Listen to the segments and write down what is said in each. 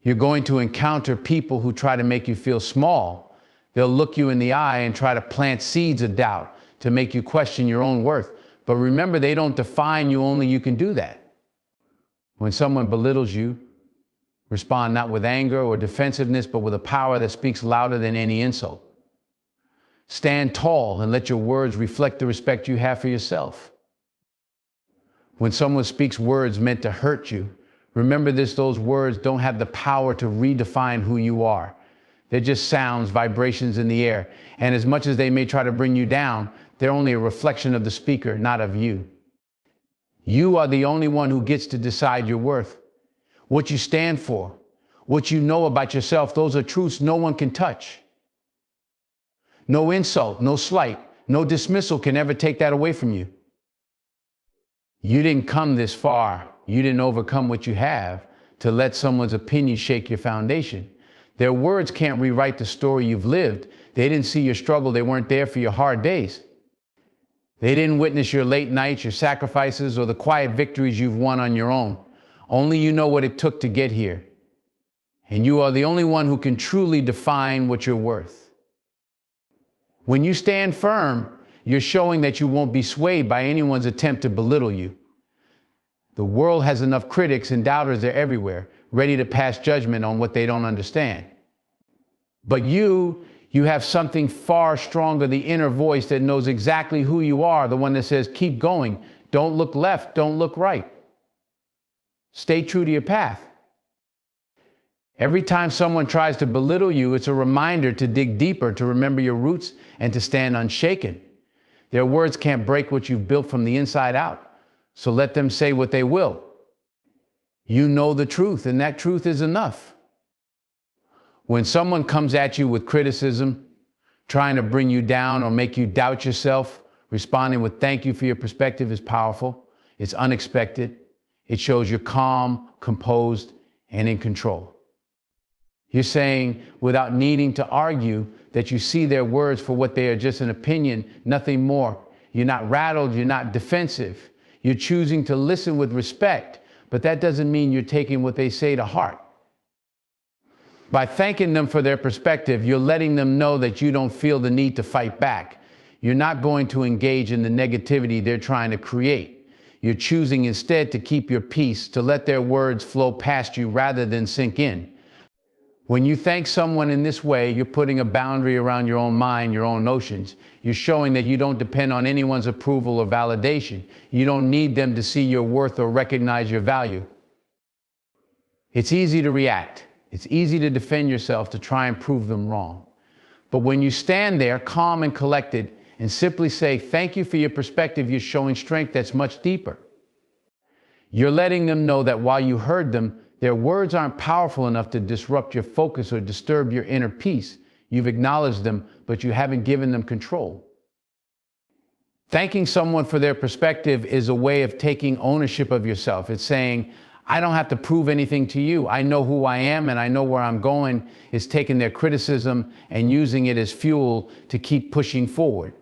You're going to encounter people who try to make you feel small. They'll look you in the eye and try to plant seeds of doubt to make you question your own worth. But remember, they don't define you, only you can do that. When someone belittles you, respond not with anger or defensiveness, but with a power that speaks louder than any insult. Stand tall and let your words reflect the respect you have for yourself. When someone speaks words meant to hurt you, remember this: those words don't have the power to redefine who you are. They're just sounds, vibrations in the air. And as much as they may try to bring you down, they're only a reflection of the speaker, not of you. You are the only one who gets to decide your worth, what you stand for, what you know about yourself. Those are truths no one can touch. No insult, no slight, no dismissal can ever take that away from you. You didn't come this far. You didn't overcome what you have to let someone's opinion shake your foundation. Their words can't rewrite the story you've lived. They didn't see your struggle. They weren't there for your hard days. They didn't witness your late nights, your sacrifices, or the quiet victories you've won on your own. Only you know what it took to get here. And you are the only one who can truly define what you're worth. When you stand firm, you're showing that you won't be swayed by anyone's attempt to belittle you. The world has enough critics and doubters. They're everywhere, ready to pass judgment on what they don't understand. But you have something far stronger, the inner voice that knows exactly who you are, the one that says, keep going. Don't look left, don't look right. Stay true to your path. Every time someone tries to belittle you, it's a reminder to dig deeper, to remember your roots, and to stand unshaken. Their words can't break what you've built from the inside out. So let them say what they will. You know the truth, and that truth is enough. When someone comes at you with criticism, trying to bring you down or make you doubt yourself, responding with thank you for your perspective is powerful. It's unexpected. It shows you're calm, composed, and in control. You're saying, without needing to argue, that you see their words for what they are, just an opinion, nothing more. You're not rattled, you're not defensive. You're choosing to listen with respect, but that doesn't mean you're taking what they say to heart. By thanking them for their perspective, you're letting them know that you don't feel the need to fight back. You're not going to engage in the negativity they're trying to create. You're choosing instead to keep your peace, to let their words flow past you rather than sink in. When you thank someone in this way, you're putting a boundary around your own mind, your own notions. You're showing that you don't depend on anyone's approval or validation. You don't need them to see your worth or recognize your value. It's easy to react. It's easy to defend yourself, to try and prove them wrong. But when you stand there calm and collected and simply say, thank you for your perspective, you're showing strength that's much deeper. You're letting them know that while you heard them, their words aren't powerful enough to disrupt your focus or disturb your inner peace. You've acknowledged them, but you haven't given them control. Thanking someone for their perspective is a way of taking ownership of yourself. It's saying, I don't have to prove anything to you. I know who I am and I know where I'm going. It's taking their criticism and using it as fuel to keep pushing forward.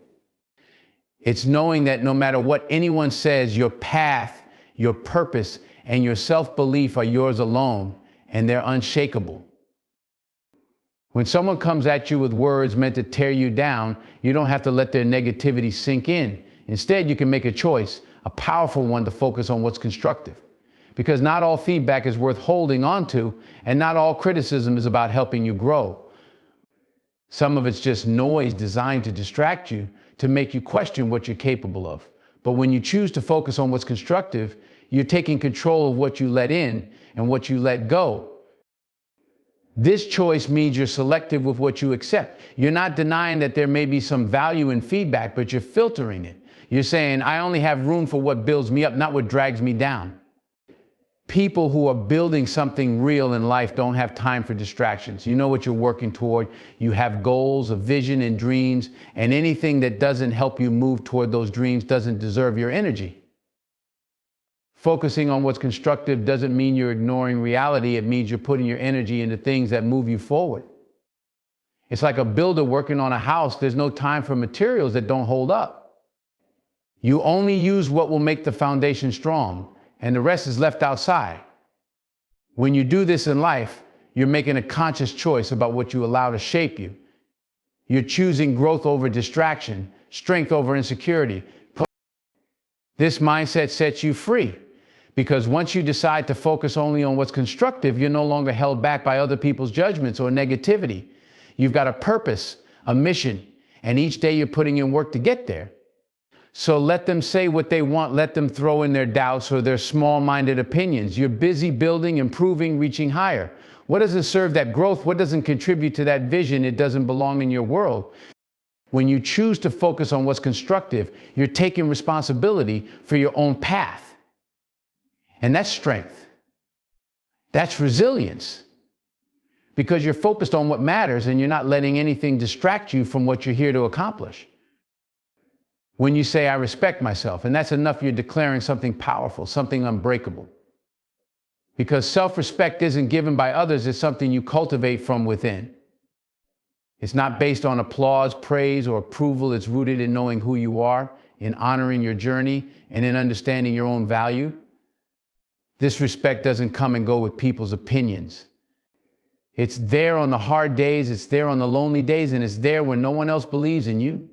It's knowing that no matter what anyone says, your path, your purpose, and your self-belief are yours alone, and they're unshakable. When someone comes at you with words meant to tear you down, you don't have to let their negativity sink in. Instead, you can make a choice, a powerful one, to focus on what's constructive. Because not all feedback is worth holding on to, and not all criticism is about helping you grow. Some of it's just noise designed to distract you, to make you question what you're capable of. But when you choose to focus on what's constructive, you're taking control of what you let in and what you let go. This choice means you're selective with what you accept. You're not denying that there may be some value in feedback, but you're filtering it. You're saying, I only have room for what builds me up, not what drags me down. People who are building something real in life don't have time for distractions. You know what you're working toward. You have goals, a vision, and dreams, and anything that doesn't help you move toward those dreams doesn't deserve your energy. Focusing on what's constructive doesn't mean you're ignoring reality. It means you're putting your energy into things that move you forward. It's like a builder working on a house. There's no time for materials that don't hold up. You only use what will make the foundation strong, and the rest is left outside. When you do this in life, You're making a conscious choice about what you allow to shape you. You're choosing growth over distraction, strength over insecurity. This mindset sets you free, because once you decide to focus only on what's constructive, you're no longer held back by other people's judgments or negativity. You've got a purpose, a mission, and each day you're putting in work to get there. So let them say what they want. Let them throw in their doubts or their small-minded opinions. You're busy building, improving, reaching higher. What doesn't serve that growth? What doesn't contribute to that vision? It doesn't belong in your world. When you choose to focus on what's constructive, you're taking responsibility for your own path. And that's strength. That's resilience. Because you're focused on what matters and you're not letting anything distract you from what you're here to accomplish. When you say, I respect myself, and that's enough, you're declaring something powerful, something unbreakable. Because self-respect isn't given by others, it's something you cultivate from within. It's not based on applause, praise, or approval. It's rooted in knowing who you are, in honoring your journey, and in understanding your own value. This respect doesn't come and go with people's opinions. It's there on the hard days, it's there on the lonely days, and it's there when no one else believes in you.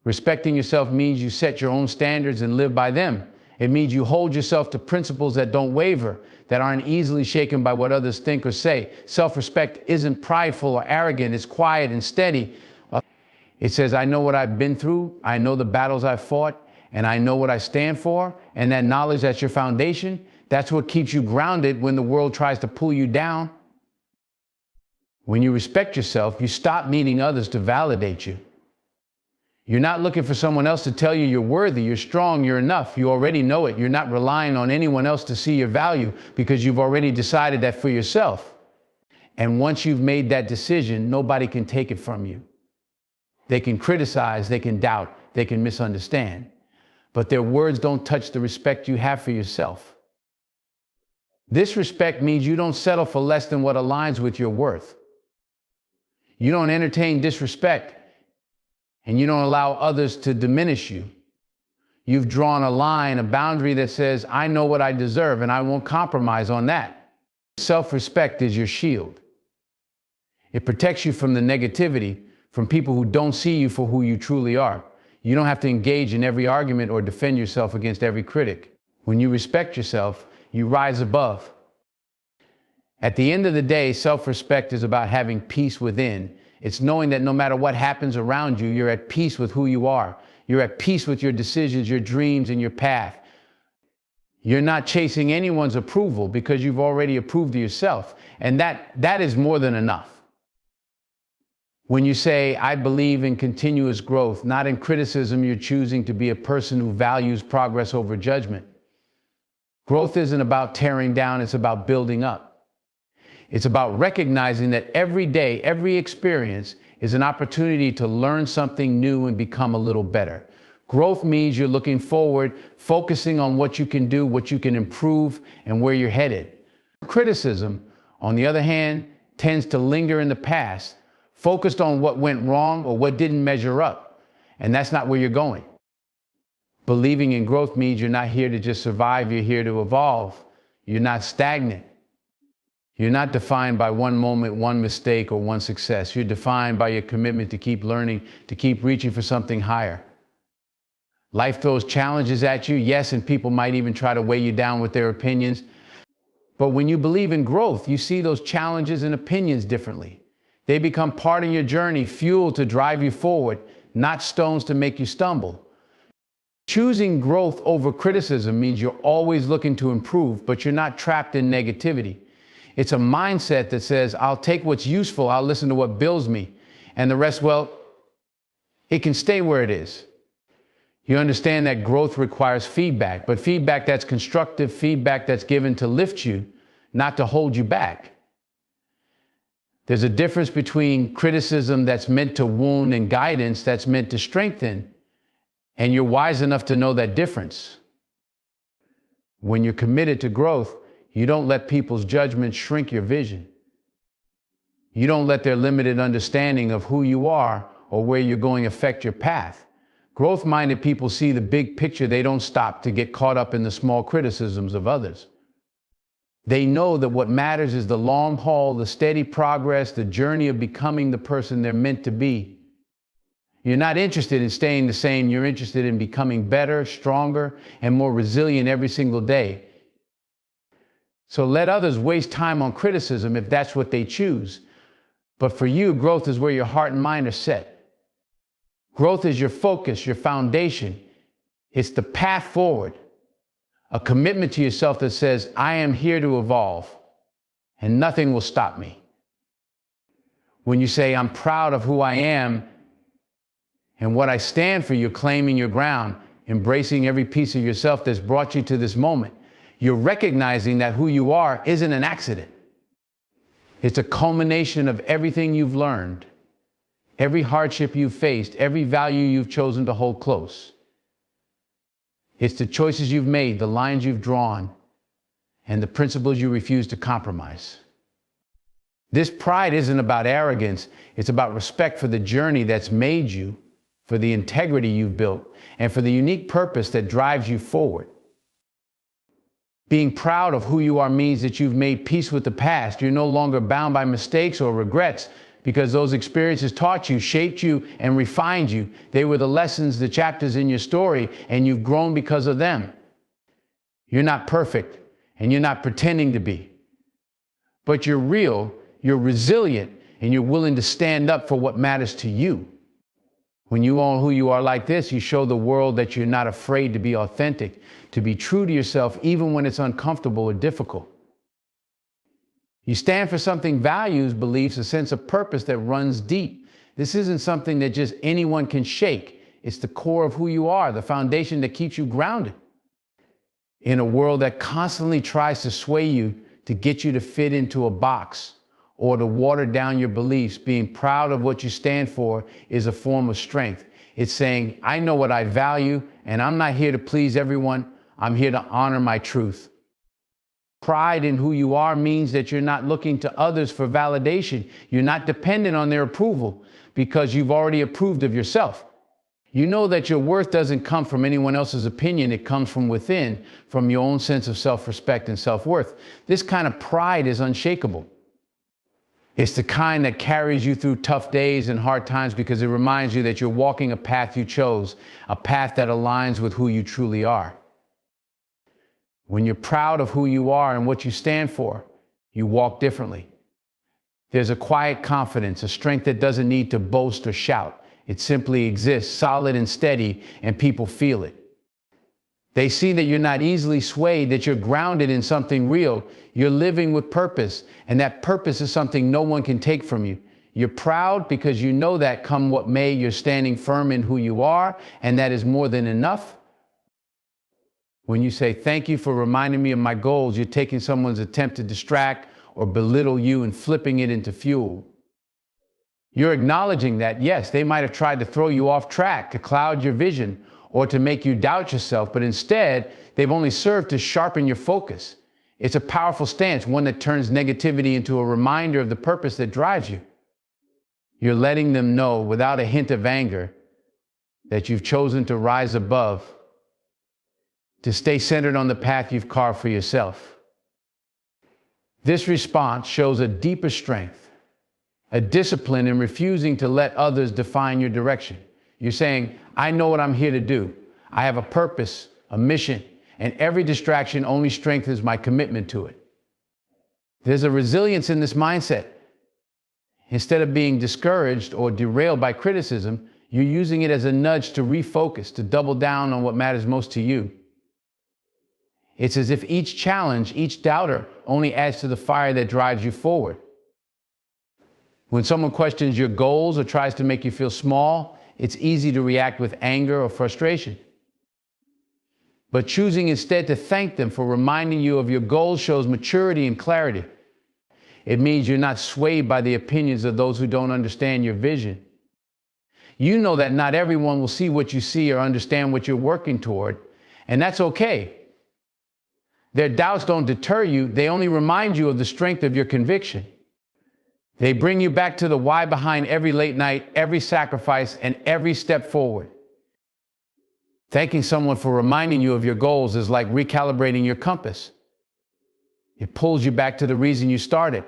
Respecting yourself means you set your own standards and live by them. It means you hold yourself to principles that don't waver, that aren't easily shaken by what others think or say. Self-respect isn't prideful or arrogant, it's quiet and steady. It says, I know what I've been through, I know the battles I've fought, and I know what I stand for, and that knowledge, that's your foundation. That's what keeps you grounded when the world tries to pull you down. When you respect yourself, you stop needing others to validate you. You're not looking for someone else to tell you you're worthy, you're strong, you're enough. You already know it. You're not relying on anyone else to see your value because you've already decided that for yourself. And once you've made that decision, nobody can take it from you. They can criticize, they can doubt, they can misunderstand. But their words don't touch the respect you have for yourself. This respect means you don't settle for less than what aligns with your worth. You don't entertain disrespect. And you don't allow others to diminish you. You've drawn a line, a boundary that says, I know what I deserve and I won't compromise on that. Self-respect is your shield. It protects you from the negativity, from people who don't see you for who you truly are. You don't have to engage in every argument or defend yourself against every critic. When you respect yourself, you rise above. At the end of the day, self-respect is about having peace within. It's knowing that no matter what happens around you, you're at peace with who you are. You're at peace with your decisions, your dreams, and your path. You're not chasing anyone's approval because you've already approved of yourself. And that is more than enough. When you say, I believe in continuous growth, not in criticism, you're choosing to be a person who values progress over judgment. Growth isn't about tearing down, it's about building up. It's about recognizing that every day, every experience is an opportunity to learn something new and become a little better. Growth means you're looking forward, focusing on what you can do, what you can improve, and where you're headed. Criticism, on the other hand, tends to linger in the past, focused on what went wrong or what didn't measure up. And that's not where you're going. Believing in growth means you're not here to just survive, you're here to evolve. You're not stagnant. You're not defined by one moment, one mistake, or one success. You're defined by your commitment to keep learning, to keep reaching for something higher. Life throws challenges at you, yes, and people might even try to weigh you down with their opinions. But when you believe in growth, you see those challenges and opinions differently. They become part of your journey, fuel to drive you forward, not stones to make you stumble. Choosing growth over criticism means you're always looking to improve, but you're not trapped in negativity. It's a mindset that says, I'll take what's useful, I'll listen to what builds me, and the rest, well, it can stay where it is. You understand that growth requires feedback, but feedback that's constructive, feedback that's given to lift you, not to hold you back. There's a difference between criticism that's meant to wound and guidance that's meant to strengthen, and you're wise enough to know that difference. When you're committed to growth, you don't let people's judgments shrink your vision. You don't let their limited understanding of who you are or where you're going affect your path. Growth-minded people see the big picture. They don't stop to get caught up in the small criticisms of others. They know that what matters is the long haul, the steady progress, the journey of becoming the person they're meant to be. You're not interested in staying the same. You're interested in becoming better, stronger, and more resilient every single day. So let others waste time on criticism if that's what they choose. But for you, growth is where your heart and mind are set. Growth is your focus, your foundation. It's the path forward. A commitment to yourself that says, I am here to evolve, and nothing will stop me. When you say, I'm proud of who I am and what I stand for, you're claiming your ground, embracing every piece of yourself that's brought you to this moment. You're recognizing that who you are isn't an accident. It's a culmination of everything you've learned, every hardship you've faced, every value you've chosen to hold close. It's the choices you've made, the lines you've drawn, and the principles you refuse to compromise. This pride isn't about arrogance. It's about respect for the journey that's made you, for the integrity you've built, and for the unique purpose that drives you forward. Being proud of who you are means that you've made peace with the past. You're no longer bound by mistakes or regrets because those experiences taught you, shaped you, and refined you. They were the lessons, the chapters in your story, and you've grown because of them. You're not perfect, and you're not pretending to be. But you're real, you're resilient, and you're willing to stand up for what matters to you. When you own who you are like this, you show the world that you're not afraid to be authentic, to be true to yourself, even when it's uncomfortable or difficult. You stand for something, values, beliefs, a sense of purpose that runs deep. This isn't something that just anyone can shake. It's the core of who you are, the foundation that keeps you grounded. In a world that constantly tries to sway you, to get you to fit into a box, or to water down your beliefs, being proud of what you stand for is a form of strength. It's saying, I know what I value, and I'm not here to please everyone. I'm here to honor my truth. Pride in who you are means that you're not looking to others for validation. You're not dependent on their approval because you've already approved of yourself. You know that your worth doesn't come from anyone else's opinion. It comes from within, from your own sense of self-respect and self-worth. This kind of pride is unshakable. It's the kind that carries you through tough days and hard times because it reminds you that you're walking a path you chose, a path that aligns with who you truly are. When you're proud of who you are and what you stand for, you walk differently. There's a quiet confidence, a strength that doesn't need to boast or shout. It simply exists, solid and steady, and people feel it. They see that you're not easily swayed, that you're grounded in something real. You're living with purpose, and that purpose is something no one can take from you. You're proud because you know that come what may, you're standing firm in who you are, and that is more than enough. When you say, thank you for reminding me of my goals, you're taking someone's attempt to distract or belittle you and flipping it into fuel. You're acknowledging that, yes, they might have tried to throw you off track, to cloud your vision, or to make you doubt yourself, but instead, they've only served to sharpen your focus. It's a powerful stance, one that turns negativity into a reminder of the purpose that drives you. You're letting them know, without a hint of anger, that you've chosen to rise above, to stay centered on the path you've carved for yourself. This response shows a deeper strength, a discipline in refusing to let others define your direction. You're saying, I know what I'm here to do. I have a purpose, a mission, and every distraction only strengthens my commitment to it. There's a resilience in this mindset. Instead of being discouraged or derailed by criticism, you're using it as a nudge to refocus, to double down on what matters most to you. It's as if each challenge, each doubter, only adds to the fire that drives you forward. When someone questions your goals or tries to make you feel small, it's easy to react with anger or frustration. But choosing instead to thank them for reminding you of your goals shows maturity and clarity. It means you're not swayed by the opinions of those who don't understand your vision. You know that not everyone will see what you see or understand what you're working toward, and that's okay. Their doubts don't deter you, they only remind you of the strength of your conviction. They bring you back to the why behind every late night, every sacrifice, and every step forward. Thanking someone for reminding you of your goals is like recalibrating your compass. It pulls you back to the reason you started,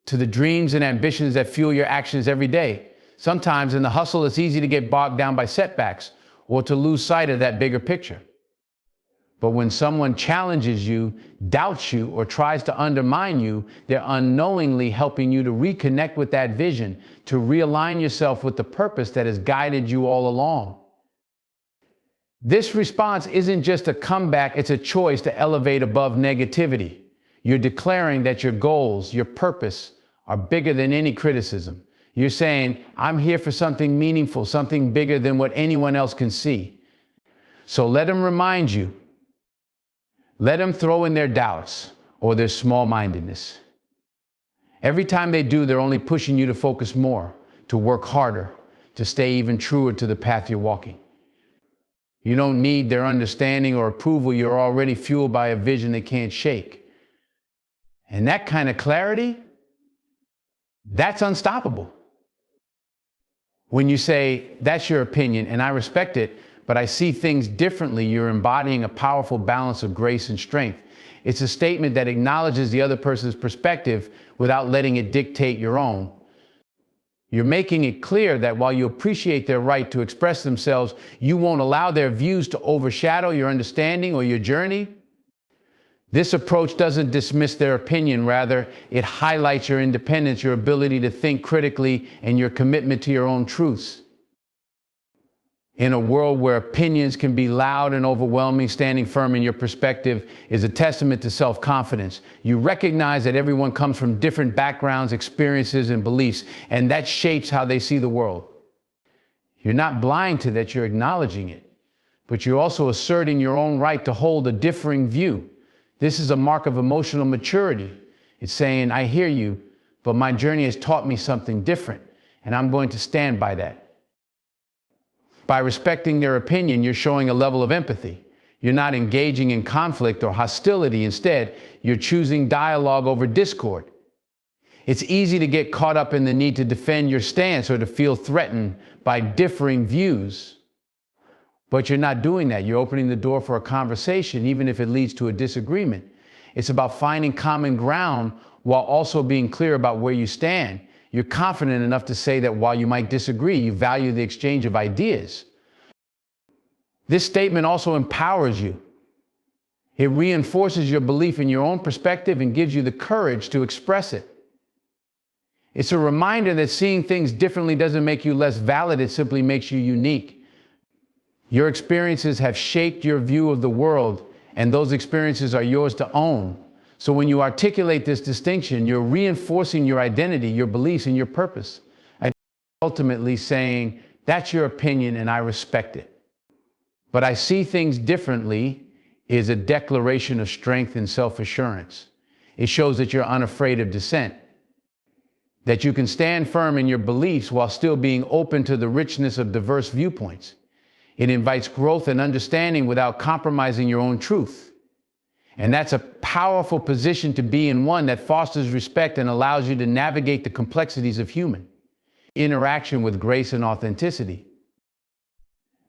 to the dreams and ambitions that fuel your actions every day. Sometimes in the hustle, it's easy to get bogged down by setbacks or to lose sight of that bigger picture. But when someone challenges you, doubts you, or tries to undermine you, they're unknowingly helping you to reconnect with that vision, to realign yourself with the purpose that has guided you all along. This response isn't just a comeback, it's a choice to elevate above negativity. You're declaring that your goals, your purpose, are bigger than any criticism. You're saying, I'm here for something meaningful, something bigger than what anyone else can see. So let them remind you. Let them throw in their doubts or their small-mindedness. Every time they do, they're only pushing you to focus more, to work harder, to stay even truer to the path you're walking. You don't need their understanding or approval. You're already fueled by a vision they can't shake. And that kind of clarity, that's unstoppable. When you say, that's your opinion, and I respect it, but I see things differently, you're embodying a powerful balance of grace and strength. It's a statement that acknowledges the other person's perspective without letting it dictate your own. You're making it clear that while you appreciate their right to express themselves, you won't allow their views to overshadow your understanding or your journey. This approach doesn't dismiss their opinion, rather, it highlights your independence, your ability to think critically, and your commitment to your own truths. In a world where opinions can be loud and overwhelming, standing firm in your perspective is a testament to self-confidence. You recognize that everyone comes from different backgrounds, experiences, and beliefs, and that shapes how they see the world. You're not blind to that, you're acknowledging it, but you're also asserting your own right to hold a differing view. This is a mark of emotional maturity. It's saying, I hear you, but my journey has taught me something different, and I'm going to stand by that. By respecting their opinion, you're showing a level of empathy. You're not engaging in conflict or hostility. Instead, you're choosing dialogue over discord. It's easy to get caught up in the need to defend your stance or to feel threatened by differing views. But you're not doing that. You're opening the door for a conversation, even if it leads to a disagreement. It's about finding common ground while also being clear about where you stand. You're confident enough to say that while you might disagree, you value the exchange of ideas. This statement also empowers you. It reinforces your belief in your own perspective and gives you the courage to express it. It's a reminder that seeing things differently doesn't make you less valid, it simply makes you unique. Your experiences have shaped your view of the world, and those experiences are yours to own. So when you articulate this distinction, you're reinforcing your identity, your beliefs, and your purpose. And ultimately saying, that's your opinion and I respect it. But I see things differently is a declaration of strength and self-assurance. It shows that you're unafraid of dissent, that you can stand firm in your beliefs while still being open to the richness of diverse viewpoints. It invites growth and understanding without compromising your own truth. And that's a powerful position to be in, one that fosters respect and allows you to navigate the complexities of human interaction with grace and authenticity.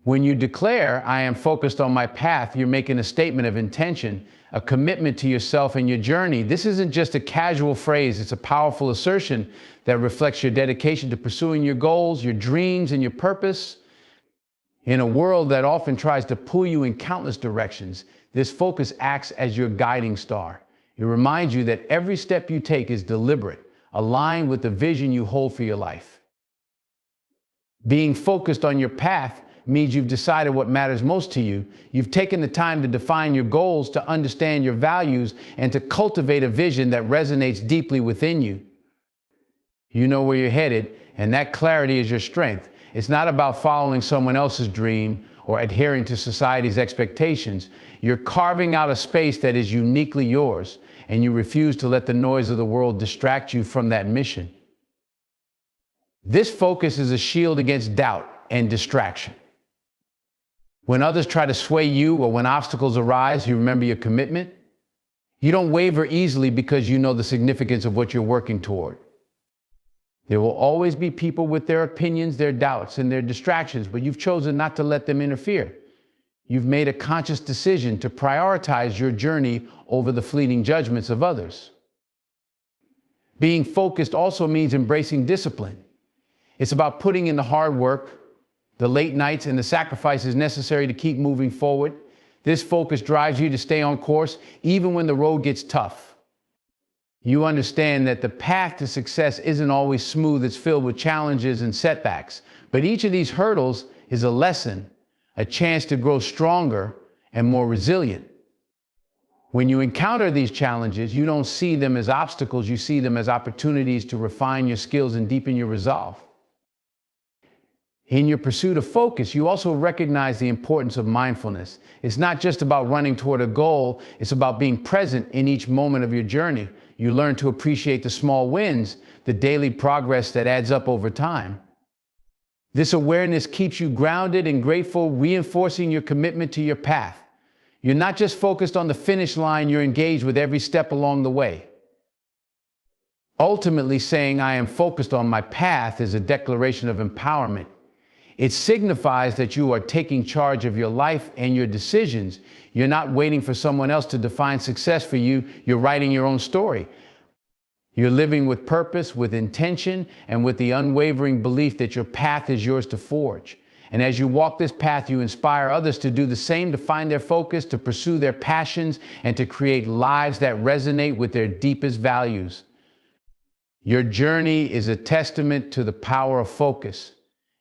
When you declare, I am focused on my path, you're making a statement of intention, a commitment to yourself and your journey. This isn't just a casual phrase, it's a powerful assertion that reflects your dedication to pursuing your goals, your dreams, and your purpose. In a world that often tries to pull you in countless directions, this focus acts as your guiding star. It reminds you that every step you take is deliberate, aligned with the vision you hold for your life. Being focused on your path means you've decided what matters most to you. You've taken the time to define your goals, to understand your values, and to cultivate a vision that resonates deeply within you. You know where you're headed, and that clarity is your strength. It's not about following someone else's dream or adhering to society's expectations. You're carving out a space that is uniquely yours, and you refuse to let the noise of the world distract you from that mission. This focus is a shield against doubt and distraction. When others try to sway you or when obstacles arise, you remember your commitment. You don't waver easily because you know the significance of what you're working toward. There will always be people with their opinions, their doubts, and their distractions, but you've chosen not to let them interfere. You've made a conscious decision to prioritize your journey over the fleeting judgments of others. Being focused also means embracing discipline. It's about putting in the hard work, the late nights, and the sacrifices necessary to keep moving forward. This focus drives you to stay on course, even when the road gets tough. You understand that the path to success isn't always smooth. It's filled with challenges and setbacks. But each of these hurdles is a lesson, a chance to grow stronger and more resilient. When you encounter these challenges, you don't see them as obstacles. You see them as opportunities to refine your skills and deepen your resolve. In your pursuit of focus, you also recognize the importance of mindfulness. It's not just about running toward a goal. It's about being present in each moment of your journey. You learn to appreciate the small wins, the daily progress that adds up over time. This awareness keeps you grounded and grateful, reinforcing your commitment to your path. You're not just focused on the finish line, you're engaged with every step along the way. Ultimately, saying I am focused on my path is a declaration of empowerment. It signifies that you are taking charge of your life and your decisions. You're not waiting for someone else to define success for you. You're writing your own story. You're living with purpose, with intention, and with the unwavering belief that your path is yours to forge. And as you walk this path, you inspire others to do the same, to find their focus, to pursue their passions, and to create lives that resonate with their deepest values. Your journey is a testament to the power of focus,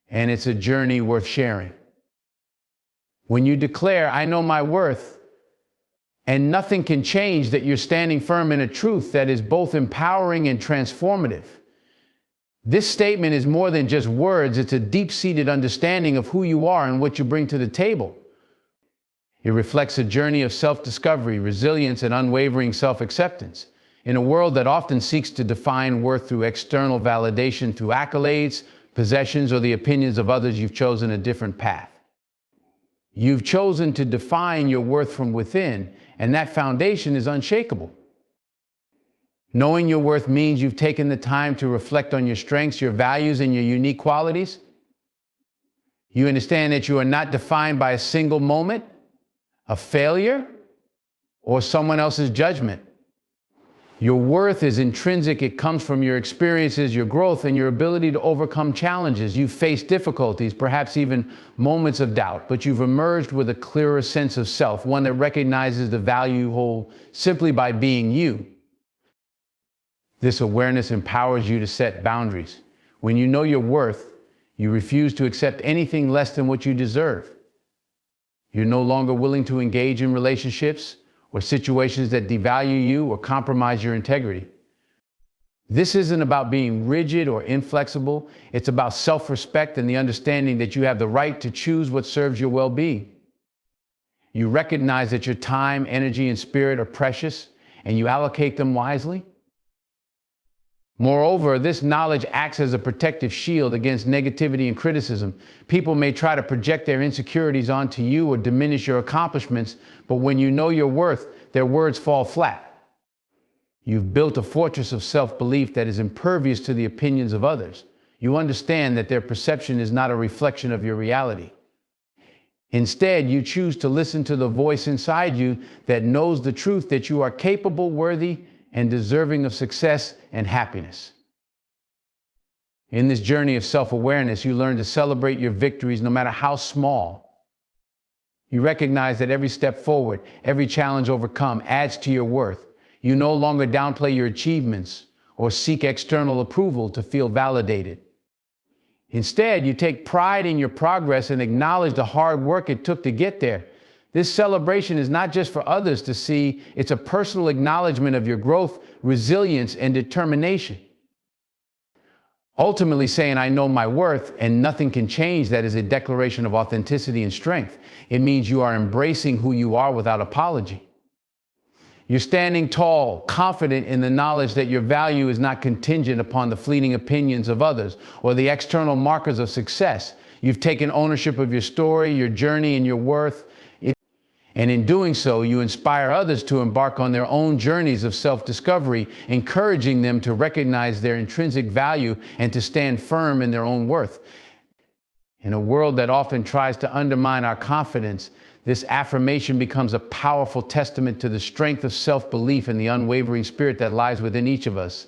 and it's a journey worth sharing. When you declare, I know my worth, and nothing can change, that you're standing firm in a truth that is both empowering and transformative. This statement is more than just words. It's a deep-seated understanding of who you are and what you bring to the table. It reflects a journey of self-discovery, resilience, and unwavering self-acceptance. In a world that often seeks to define worth through external validation, through accolades, possessions, or the opinions of others, you've chosen a different path. You've chosen to define your worth from within, and that foundation is unshakable. Knowing your worth means you've taken the time to reflect on your strengths, your values, and your unique qualities. You understand that you are not defined by a single moment, a failure, or someone else's judgment. Your worth is intrinsic. It comes from your experiences, your growth, and your ability to overcome challenges. You've faced difficulties, perhaps even moments of doubt, but you've emerged with a clearer sense of self, one that recognizes the value you hold simply by being you. This awareness empowers you to set boundaries. When you know your worth, you refuse to accept anything less than what you deserve. You're no longer willing to engage in relationships or situations that devalue you or compromise your integrity. This isn't about being rigid or inflexible. It's about self-respect and the understanding that you have the right to choose what serves your well-being. You recognize that your time, energy, and spirit are precious, and you allocate them wisely. Moreover, this knowledge acts as a protective shield against negativity and criticism. People may try to project their insecurities onto you or diminish your accomplishments, but when you know your worth, their words fall flat. You've built a fortress of self-belief that is impervious to the opinions of others. You understand that their perception is not a reflection of your reality. Instead, you choose to listen to the voice inside you that knows the truth, that you are capable, worthy, and deserving of success and happiness. In this journey of self-awareness, you learn to celebrate your victories no matter how small. You recognize that every step forward, every challenge overcome adds to your worth. You no longer downplay your achievements or seek external approval to feel validated. Instead, you take pride in your progress and acknowledge the hard work it took to get there. This celebration is not just for others to see, it's a personal acknowledgement of your growth, resilience, and determination. Ultimately saying, I know my worth and nothing can change that is a declaration of authenticity and strength. It means you are embracing who you are without apology. You're standing tall, confident in the knowledge that your value is not contingent upon the fleeting opinions of others or the external markers of success. You've taken ownership of your story, your journey, and your worth. And in doing so, you inspire others to embark on their own journeys of self-discovery, encouraging them to recognize their intrinsic value and to stand firm in their own worth. In a world that often tries to undermine our confidence, This affirmation becomes a powerful testament to the strength of self-belief and the unwavering spirit that lies within each of us.